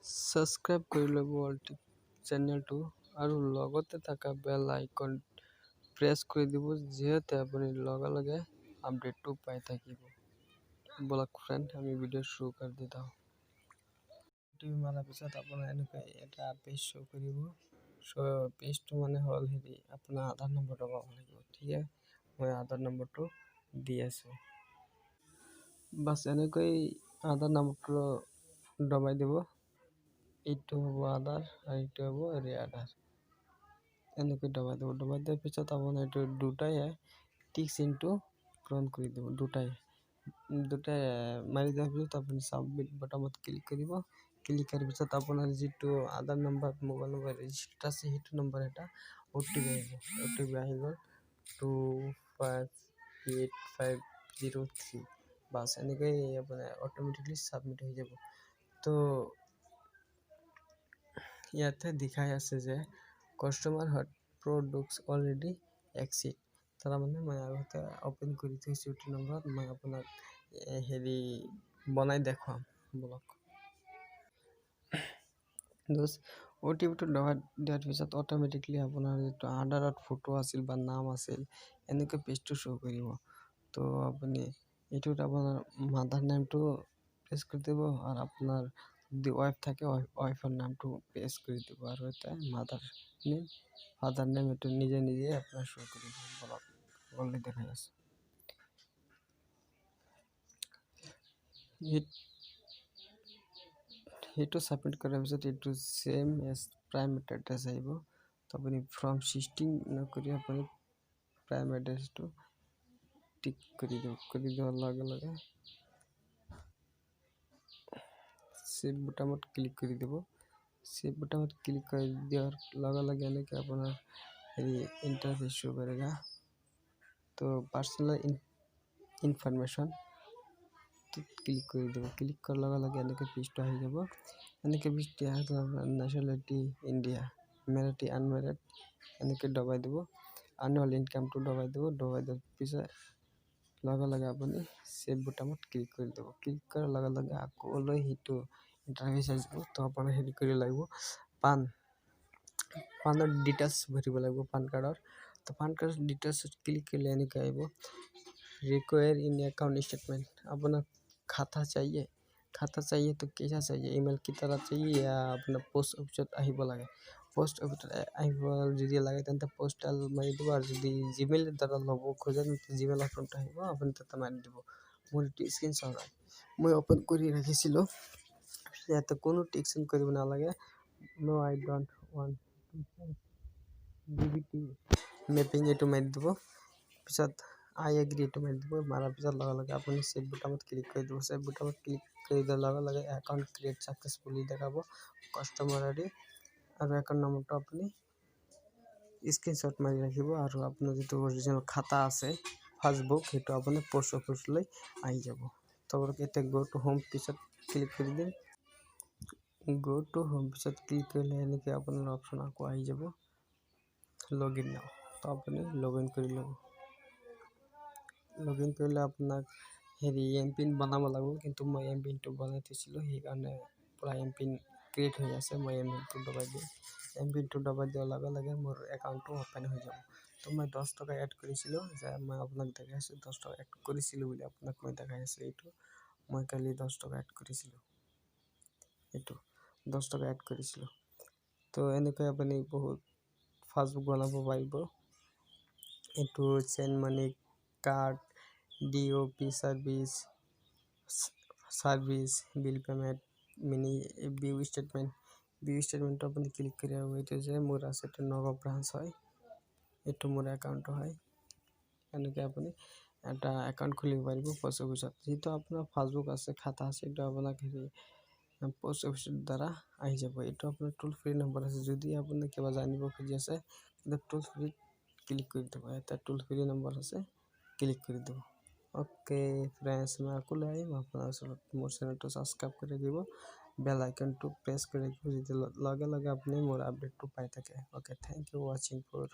Subscribe কৰি ল'ব চেনেলটো আৰু লগতে থকা বেল আইকন প্ৰেছ কৰি দিব যিহেতু আপুনি লগে লগে আপডেটটো পাই থাকিব। বলক ফ্ৰেণ্ড আমি ভিডিঅ' শুरू কৰি দিতা টিভি মাৰাৰ পিছত আপোনাৰ এনেকৈ এটা পেজ শ্ব' কৰিব। পেজটো মানে হ'ল হেৰি আপোনাৰ আধাৰ নম্বৰটো পাব লাগিব। ঠিক আছে, মই আধাৰ নম্বৰটো দি আছোঁ। বাছ এনেকৈ আধাৰ নম্বৰটো দবাই দিব। এইটো হ'ব আধাৰ আৰু এইটো হ'ব আধাৰ। এনেকৈ দবাই দিব। দবাই দিয়াৰ পিছত আপোনাৰ এইটো দুটাই টিক চিনটো পূৰণ কৰি দিব। দুটাই মাৰি দিয়াৰ পিছত আপুনি ছাবমিট বটামত ক্লিক কৰিব। ক্লিক কৰাৰ পিছত আপোনাৰ যিটো আধাৰ নম্বৰ মোবাইল নম্বৰ ৰেজিষ্টাৰ আছে সেইটো নম্বৰ এটা OTP আহিব। OTP আহি গ'ল 258503। বাছ এনেকৈ আপোনাৰ অট'মেটিকলি ছাবমিট হৈ যাব। তো ইয়াতে দেখাই আছে যে customer heart products already exit. তাৰমানে মই আগতে অপেন কৰি থৈছোঁ এইটো নম্বৰত। মই আপোনাক হেৰি বনাই দেখুৱাম বলক। OTPটো দবাই দিয়াৰ পিছত অট'মেটিকলি আপোনাৰ যিটো আধাৰত ফটো আছিল বা নাম আছিল এনেকৈ পেজটো শ্ব' কৰিব। তো আপুনি এইটোত আপোনাৰ মাদাৰ নেমটো প্ৰেছ কৰি দিব আৰু আপোনাৰ যদি ৱাইফ থাকে ৱাইফৰ নামটো প্ৰেছ কৰি দিব আৰু এটা মাদাৰ নেম ফাদাৰ নেম এইটো নিজে আপোনাৰ শ্ব' কৰিব। বলক অলৰেডি দেখাই আছে। সেইটো ছাবমিট কৰাৰ পিছত এইটো চেম এজ প্ৰাইমেট এড্ৰেছ আহিব। তো আপুনি ফ্ৰম 16 নকৰি আপুনি প্ৰাইম এড্ৰেছটো টিক কৰি দিব। কৰি দিয়াৰ লগে লগে সেভ বুটামত ক্লিক কৰি দিব। সেভ বুটামত ক্লিক কৰি দিয়াৰ লগে লগে এনেকৈ আপোনাৰ হেৰি ইণ্টাৰফেচ শ্ব' কৰেগা। তো পাৰ্চনেল ইনফৰমেশ্যন ক্লিক কৰি দিব। ক্লিক কৰাৰ লগে লগে এনেকৈ পেজটো আহি যাব। এনেকৈ পেজটো আহি নেশ্যনেলিটি ইণ্ডিয়া, মেৰিড আনমেৰিড এনেকৈ দবাই দিব। এনুৱেল ইনকামটো দবাই দিব। দবাই দিয়াৰ পিছত লগে লগে আপুনি সেভ বুটামত ক্লিক কৰি দিব। ক্লিক কৰাৰ লগে লগে আকৌ সেইটো ইণ্টাৰফেচ আহি যাব। তো আপোনাৰ হেৰি কৰিব লাগিব পানৰ ডিটেইলছ ভৰিব লাগিব পান কাৰ্ডৰ। তো পান কাৰ্ডৰ ডিটেইলছত ক্লিক কৰিলে এনেকৈ আহিব रिक्वायर इन अकाउंट स्टेटमेंट। अपना खाता चाहिए तो कैसा चाहिए, ईमेल की तरह चाहिए या अपना पोस्ट ऑफिसत আহিব লাগে। পোষ্ট অফিচত আহিব যদি লাগে তেন্তে পোষ্টাল মাৰি দিব আৰু যদি জিমেইল দ্বাৰা ল'ব খোজে জিমেইল একাউণ্ট আহিব আপুনি তাতে মাৰি দিব। মোৰ এইটো স্ক্ৰীনশ্বট হয়, মই অ'পেন কৰি ৰাখিছিলোঁ। ইয়াতে কোনো টেকচন কৰিব নালাগে। নো আই ডোণ্ট ৱান্ট ডিবিটি মেপিং এইটো মাৰি দিব। পিছত আই এগ্ৰি এইটো মাৰি দিব। মাৰাৰ পিছত লগে লগে আপুনি সেভ বুটামত ক্লিক কৰি দিব। সেভ বুটামত ক্লিক কৰি দিয়াৰ লগে লগে একাউণ্ট ক্ৰিয়েট ছাকচেছফুলি দেখাব কাষ্টমাৰ আইডি আৰু একাউণ্ট নম্বৰটো আপুনি স্ক্ৰীনশ্বট মাৰি ৰাখিব আৰু আপোনাৰ যিটো অৰিজিনেল খাতা আছে পাছবুক সেইটো আপুনি পোষ্ট অফিচলৈ আহি যাব। তাৰপৰা এতিয়া গো টু হোম পিছত ক্লিক কৰি দিম। গো টু হোম পিছত ক্লিক কৰিলে এনেকৈ আপোনাৰ অপশ্যন আকৌ আহি যাব লগ ইন নাও। তো আপুনি লগ ইন কৰি ল'ব। লগ ইন কৰিলে আপোনাক হেৰি এমপিন বনাব লাগিব, কিন্তু মই এমপিনটো বনাই থৈছিলোঁ সেইকাৰণে পূৰা এমপিন ক্ৰিয়েট হৈ আছে। মই এমপিনটো দবাই দিম। এমপিনটো দবাই দিয়াৰ লগে লগে মোৰ একাউণ্টটো অ'পেন হৈ যাব। তো মই 10 টকা এড কৰিছিলোঁ যে মই আপোনাক দেখাই আছোঁ 10 টকা এড কৰিছিলোঁ বুলি আপোনাক মই দেখাই আছোঁ। এইটো মই কালি 10 টকা এড কৰিছিলোঁ। এইটো 10 টকা এড কৰিছিলোঁ। তো এনেকৈ আপুনি বহুত পাছবুক বনাব পাৰিব। এইটো send money card DOP service bill payment mini view statement আপুনি ক্লিক কৰি এইটো যে মোৰ আছে এইটো নগাঁও ব্ৰাঞ্চ হয়, এইটো মোৰ একাউণ্ট হয়। এনেকৈ আপুনি এটা একাউণ্ট খুলিব পাৰিব পোষ্ট অফিচত। যিটো আপোনাৰ পাছবুক আছে খাতা আছে এইটো আপোনাক হেৰি পোষ্ট অফিচৰ দ্বাৰা আহি যাব। এইটো আপোনাৰ টোল ফ্ৰী নম্বৰ আছে। যদি আপুনি কিবা জানিব খুজি আছে তেতিয়া টোল ফ্ৰী ক্লিক কৰি দিব। এটা টোল ফ্ৰী নম্বৰ আছে ক্লিক কৰি দিব। ওকে ফ্ৰেণ্ডছ, মই আকৌ লৈ আহিম আপোনাৰ ওচৰত। মোৰ চেনেলটো ছাবস্ক্ৰাইব কৰি দিব, বেল আইকনটো প্ৰেছ কৰি ৰাখিব, যেতিয়া লগে লগে আপুনি মোৰ আপডেটটো পাই থাকে। ওকে, থেংক ইউ ৱাচিং ফৰ